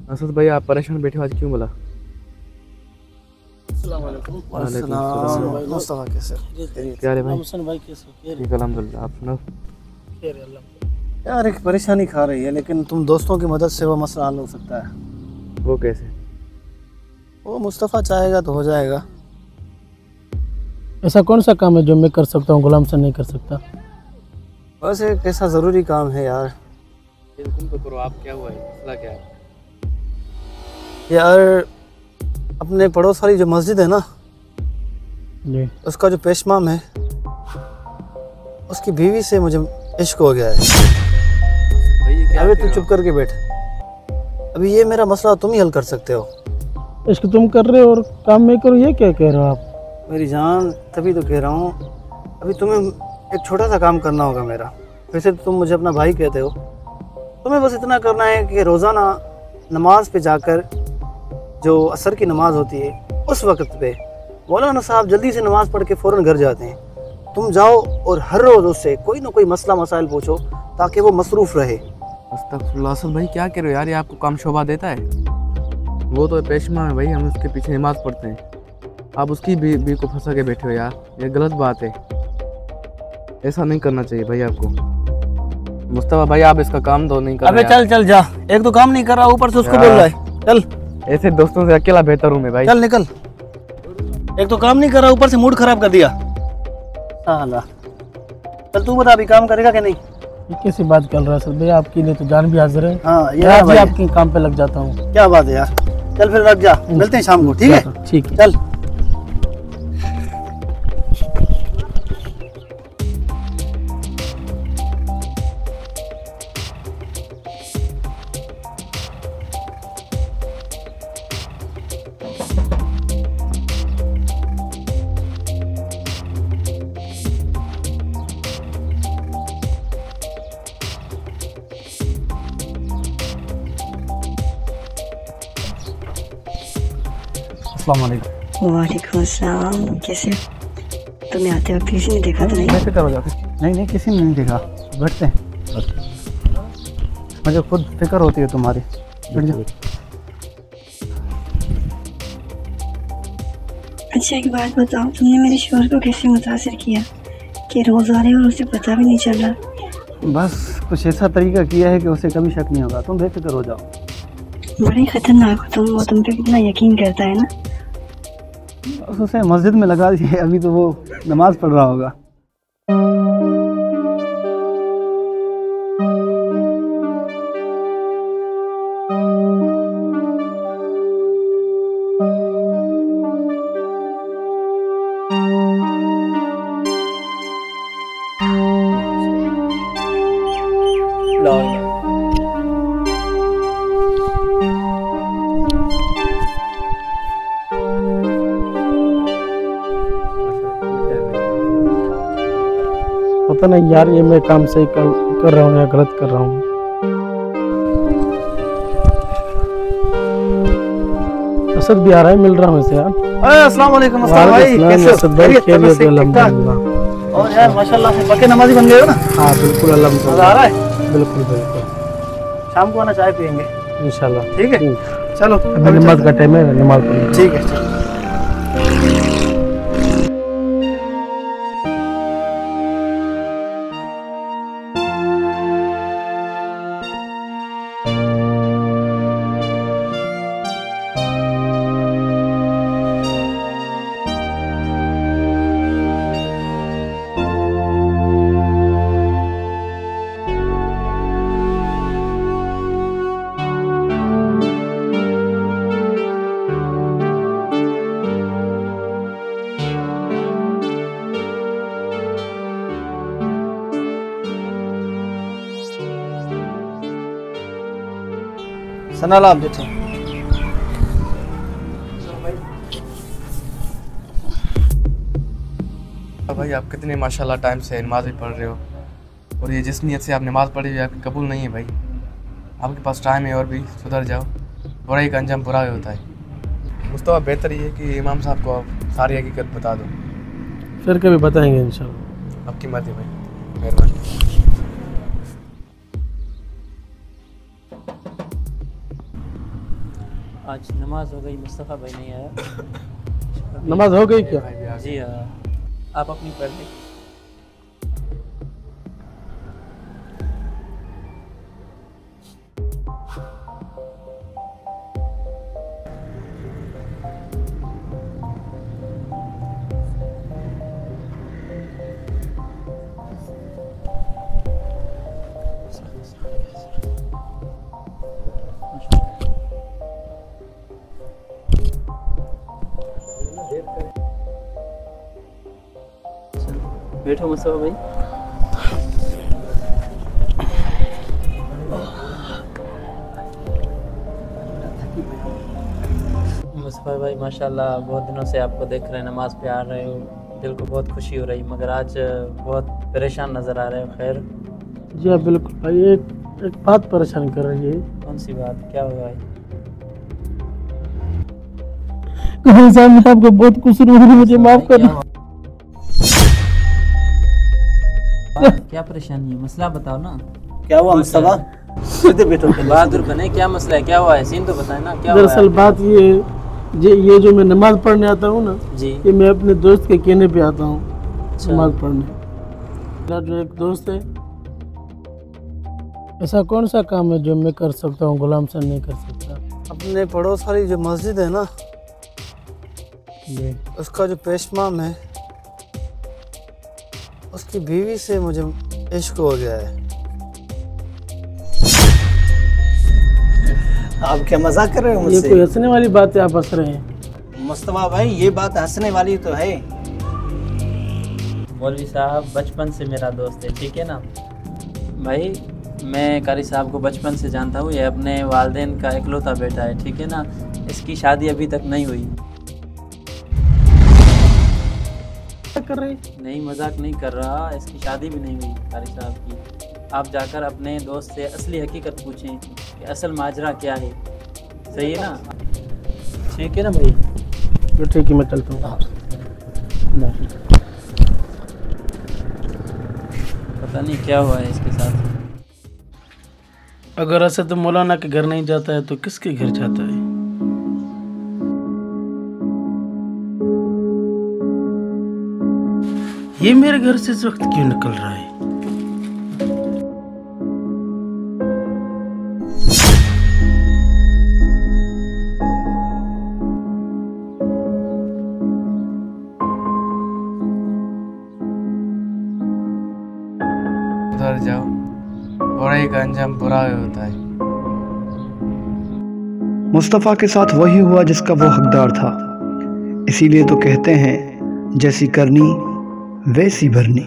असद भाई आप परेशान बैठे हो, आज क्यों बोला? मुस्तफा कैसे? क्या रे भाई? भाई कैसे? ठीक अल्हम्दुलिल्लाह, आप सुनाओ। यार एक परेशानी खा रही है, लेकिन तुम दोस्तों की मदद से वो मसला हल हो सकता है। वो कैसे? वो मुस्तफा चाहेगा तो हो जाएगा। ऐसा कौन सा काम है जो मैं कर सकता हूँ, गुलाम से नहीं कर सकता? बस एक ऐसा ज़रूरी काम है यार। तुम तो करो, आप क्या हुआ है, मसला क्या है? यार अपने पड़ोस वाली जो मस्जिद है ना जी। उसका जो पेशमाम है, उसकी बीवी से मुझे इश्क हो गया है। भाई ये क्या अबे कह तू रहे चुप हो? करके बैठ। अभी ये मेरा मसला तुम ही हल कर सकते हो। इश्क तुम कर रहे हो और काम मैं करूँ, ये क्या कह रहे हो आप? मेरी जान, तभी तो कह रहा हूँ, अभी तुम्हें एक छोटा सा काम करना होगा मेरा। वैसे तो तुम मुझे अपना भाई कहते हो। तुम्हें बस इतना करना है कि रोज़ाना नमाज पे जाकर, जो असर की नमाज होती है उस वक्त पे, मौलाना साहब जल्दी से नमाज पढ़ के फ़ौरन घर जाते हैं। तुम जाओ और हर रोज़ उससे कोई ना कोई मसला मसाइल पूछो ताकि वो मसरूफ़ रहे। अस्तगफुरुल्लाह, असद भाई क्या कह रहे हो यार, ये आपको काम शोभा देता है? वो तो पेशमा है भाई, हम उसके पीछे नमाज पढ़ते हैं। आप उसकी भी को फंसा के बैठे हो यार, ये गलत बात है। ऐसा नहीं करना चाहिए भाई आपको। मुस्तफा भाई आप इसका काम तो नहीं कर अबे रहे चल चल जा, एक तो काम नहीं कर रहा, ऊपर से उसको बोल रहा है। चल यार। ऐसे दोस्तों से अकेला बेहतर हूँ मैं भाई। चल निकल। एक तो काम नहीं कर रहा, ऊपर से मूड खराब कर दिया साला। चल तू बता, अभी काम करेगा कि नहीं? ये कैसी बात कर रहा है सर भाई, आपके लिए तो जान भी हाजिर है। हाँ मैं यार आज ही भाई, आपके काम पे लग जाता हूँ। क्या बात है यार। चल फिर रख जा, मिलते हैं शाम को, ठीक है? ठीक है। चल। अस्सलाम वालेकुम। वालेकुम अस्सलाम, कैसे हो? तुम्हें आते वक्त किसी ने देखा तो नहीं? मैं फिक्र हो जाती। नहीं नहीं, किसी ने नहीं देखा। बैठते हैं, मुझे खुद फिक्र होती है तुम्हारी। बैठ जा। अच्छा एक बात बताओ, तुमने मेरे शोहर को कैसे मुतासिर किया कि रोज आ रहे हो और उसे पता भी नहीं चल रहा? बस कुछ ऐसा तरीका किया है कि उसे कभी शक नहीं होगा। तुम बेफिक्र हो जाओ। बड़े खतरनाक हो तुम, वो तुम पे कितना यकीन करता है ना। बस उसे मस्जिद में लगा दिए, अभी तो वो नमाज पढ़ रहा होगा। पता नहीं यार, ये मैं काम सही कर रहा हूँ या गलत कर रहा हूँ। असद भी आ रहा है, मिल रहा हूँ इसे यार। अस्सलाम वालेकुम मुस्तफा भाई, कैसे हो? असद भाई, खैरियत? खैरियत है, ठीक-ठाक? अल्हम्दुलिल्लाह। और यार माशाल्लाह से पक्के नमाजी बन गए हो ना। हाँ बिल्कुल, मजा आ अल्हम्दुलिल्लाह। रहा है। बिल्कुल बिल्कुल, शाम को आना, चाय पियेंगे, इंशाल्लाह। ठीक है? चलो अभी नमाज का टाइम है, नमाज पढ़ेंगे। ठीक है, चलो। सना ला, आप बैठे। भाई आप कितने माशाल्लाह टाइम से नमाज भी पढ़ रहे हो, और ये जिस नीयत से आप नमाज पढ़ी हुई आपकी कबूल नहीं है भाई। आपके पास टाइम है और भी सुधर जाओ, बुराई का अंजाम बुरा ही होता है। मुस्तफा बेहतर ये है कि इमाम साहब को आप सारी हकीकत बता दो। फिर कभी बताएंगे इंशाल्लाह। आपकी मर्जी भाई, मेहरबानी। आज नमाज हो गई, मुस्तफ़ा भाई नहीं आया। नमाज हो गई क्या? जी हाँ, आप अपनी पढ़ लें। बैठो मुस्तफ़ा भाई। मुस्तफ़ा भाई माशाल्लाह बहुत दिनों से आपको देख रहे हैं, नमाज पे आ रहे हो, दिल को बहुत खुशी हो रही, मगर आज बहुत परेशान नज़र आ रहे हो। खैर? जी हाँ बिल्कुल भाई, एक बात परेशान कर रही है। कौन सी बात, क्या हुआ भाई? साहब आपको बहुत कसूर हुआ, मुझे माफ करना। क्या परेशानी है, मसला बताओ ना। क्या हुआ मुस्तफा? सीधे बैठो। बहादुर बने, क्या मसला है, क्या हुआ है, सीन तो बताए ना, क्या हुआ है? दरअसल बात ये जो मैं नमाज पढ़ने आता हूँ ना जी, ये मैं अपने दोस्त के कहने पे आता हूँ अच्छा। नमाज पढ़ने। मेरा जो एक दोस्त है, ऐसा कौन सा काम है जो मैं कर सकता हूँ गुलाम सर नहीं कर सकता? अपने पड़ोस वाली जो मस्जिद है ना, जी उसका जो पेशमाम है, उसकी बीवी से मुझे इश्क हो गया है। आप क्या मजाक कर रहे हो ये मुझसे? कोई हंसने वाली बात है, आप हंस रहे हैं। मुस्तफा भाई ये बात हंसने वाली तो है। मौलवी साहब बचपन से मेरा दोस्त है, ठीक है ना भाई। मैं कारी साहब को बचपन से जानता हूँ, ये अपने वालिदैन का इकलौता बेटा है, ठीक है ना। इसकी शादी अभी तक नहीं हुई। क्या कर रहे हैं? नहीं, मजाक नहीं कर रहा, इसकी शादी भी नहीं हुई कारी साहब की। आप जाकर अपने दोस्त से असली हकीकत पूछें कि असल माजरा क्या है, सही है ना? ठीक है ना भाई? तो ठीक है, मैं चलता हूँ। पता नहीं क्या हुआ है इसके साथ। अगर असद मौलाना के घर नहीं जाता है तो किसके घर जाता है? ये मेरे घर से इस वक्त क्यों निकल रहा है? उधर जाओ, बुराई का अंजाम बुरा ही होता है। मुस्तफ़ा के साथ वही हुआ जिसका वो हकदार था। इसीलिए तो कहते हैं जैसी करनी वैसी भरनी।